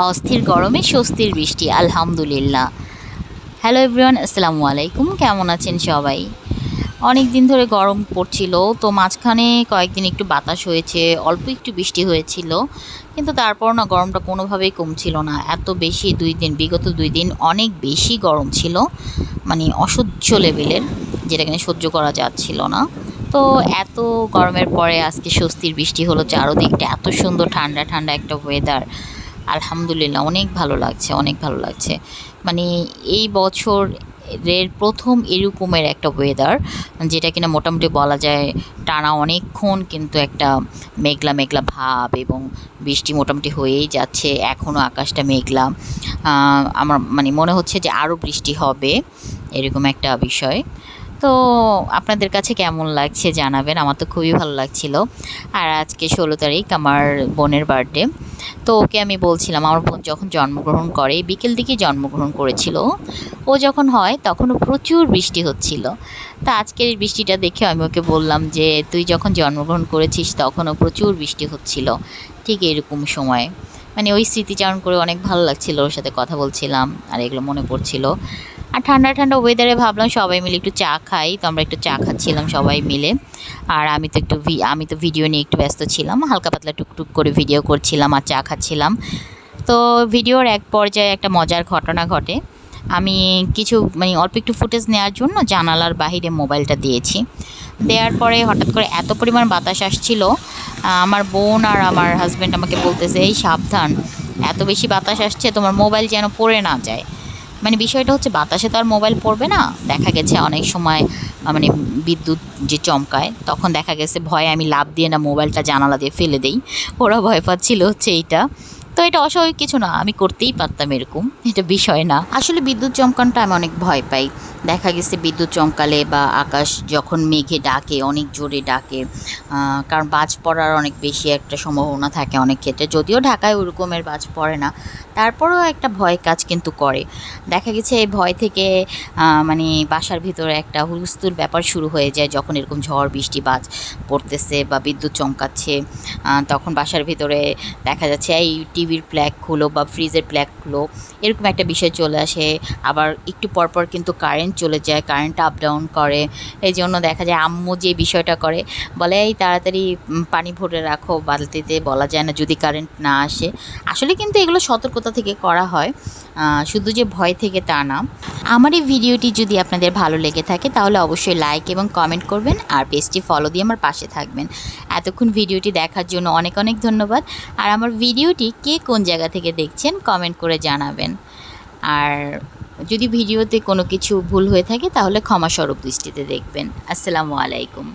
অস্থির গরমে স্বস্তির বৃষ্টি, আলহামদুলিল্লাহ। হ্যালো এভরিওয়ান, আসসালামু আলাইকুম। কেমন আছেন সবাই? অনেক দিন ধরে গরম পড়ছিল, তো মাঝখানে কয়েকদিন একটু বাতাস হয়েছে, অল্প একটু বৃষ্টি হয়েছিল, কিন্তু তারপর না গরমটা কোনোভাবেই কমছিল না। এত বেশি বিগত 2 দিন অনেক বেশি গরম ছিল, মানে অসহ্য লেভেলের, যেটা কিনা সহ্য করা যাচ্ছিল না। তো এত গরমের পরে আজকে স্বস্তির বৃষ্টি হলো, চারদিকটা এত সুন্দর ঠান্ডা ঠান্ডা একটা ওয়েদার। আলহামদুলিল্লাহ, অনেক ভালো লাগছে, অনেক ভালো লাগছে। মানে এই বছরের প্রথম এরকমের একটা ওয়েদার, যেটা কিনা মোটামুটি বলা যায় টানা অনেকক্ষণ কিন্তু একটা মেঘলা মেঘলা ভাব, এবং বৃষ্টি মোটামুটি হয়েই যাচ্ছে। এখনও আকাশটা মেঘলা। আমার মানে মনে হচ্ছে যে আরও বৃষ্টি হবে, এরকম একটা বিষয়। তো আপনাদের কাছে কেমন লাগছে জানাবেন। আমার তো খুবই ভালো লাগছিল। আর আজকে 16 তারিখ আমার বোনের বার্থডে। তো ওকে আমি বলছিলাম, আমার বোন যখন জন্মগ্রহণ করে বিকেল দিকে জন্মগ্রহণ করেছিল, ও যখন হয় তখনও প্রচুর বৃষ্টি হচ্ছিল। তা আজকের এই বৃষ্টিটা দেখে আমি ওকে বললাম যে তুই যখন জন্মগ্রহণ করেছিস তখনও প্রচুর বৃষ্টি হচ্ছিল, ঠিক এরকম সময়। মানে ওই স্মৃতিচারণ করে অনেক ভালো লাগছিল, ওর সাথে কথা বলছিলাম আর এগুলো মনে পড়ছিল। আর ঠান্ডা ঠান্ডা ওয়েদারে ভাবলাম সবাই মিলে একটু চা খাই, তো আমরা একটু চা খাচ্ছিলাম সবাই মিলে। আর আমি তো ভিডিও নিয়ে একটু ব্যস্ত ছিলাম, হালকা পাতলা টুকটুক করে ভিডিও করছিলাম আর চা খাচ্ছিলাম। তো ভিডিওর এক পর্যায়ে একটা মজার ঘটনা ঘটে। আমি কিছু মানে অল্প একটু ফুটেজ নেওয়ার জন্য জানালার বাহিরে মোবাইলটা দিয়েছি। দেওয়ার পরে হঠাৎ করে এত পরিমাণ বাতাস আসছিল, আমার বোন আর আমার হাজব্যান্ড আমাকে বলতেছে, এই সাবধান, এত বেশি বাতাস আসছে, তোমার মোবাইল যেন পড়ে না যায়। মানে বিষয়টা হচ্ছে বাতাসে তো আর মোবাইল পড়বে না। দেখা গেছে অনেক সময় মানে বিদ্যুৎ যে চমকায়, তখন দেখা গেছে ভয়ে আমি লাফ দিয়ে না মোবাইলটা জানালা দিয়ে ফেলে দেই। ওরা ভয় পাচ্ছিল হচ্ছে এইটা। তো এটা অস্বাভাবিক কিছু না, আমি করতেই পারতাম এরকম, এটা বিষয় না। আসলে বিদ্যুৎ চমকানোটা আমি অনেক ভয় পাই। দেখা গেছে বিদ্যুৎ চমকালে বা আকাশ যখন মেঘে ডাকে, অনেক জোরে ডাকে, কারণ বাজ পড়ার অনেক বেশি একটা সম্ভাবনা থাকে অনেক ক্ষেত্রে। যদিও ঢাকায় ওরকমের বাজ পড়ে না, তারপরেও একটা ভয় কাজ কিন্তু করে। দেখা গেছে এই ভয় থেকে মানে বাসার ভিতরে একটা হুলস্থুল ব্যাপার শুরু হয়ে যায় যখন এরকম ঝড় বৃষ্টি বাজ পড়তেছে বা বিদ্যুৎ চমকাচ্ছে। তখন বাসার ভিতরে দেখা যাচ্ছে এই টিভির প্লাগ খুলো বা ফ্রিজের প্লাগ খুলো, এরকম একটা বিষয় চলে আসে। আবার একটু পরপর কিন্তু কারেন্ট চলে যায়, কারেন্ট আপ ডাউন করে। এই জন্য দেখা যায় আম্মু যে বিষয়টা করে, বলে এই তাড়াতাড়ি পানি ভরে রাখো বালতিতে, বলা যায় না যদি কারেন্ট না আসে। আসলে কিন্তু এগুলো সতর্কতা থেকে করা হয়, শুধু যে ভয় থেকে তা না। আমার এই ভিডিওটি যদি আপনাদের ভালো লেগে থাকে তাহলে অবশ্যই লাইক এবং কমেন্ট করবেন, আর পেজটি ফলো দিয়ে আমার পাশে থাকবেন। এতক্ষণ ভিডিওটি দেখার জন্য অনেক অনেক ধন্যবাদ। আর আমার ভিডিওটি কে কোন জায়গা থেকে দেখছেন কমেন্ট করে জানাবেন। আর যদি ভিডিওতে কোনো কিছু ভুল হয়ে থাকে তাহলে ক্ষমাস্বরূপ দৃষ্টিতে দেখবেন। আসসালামু আলাইকুম।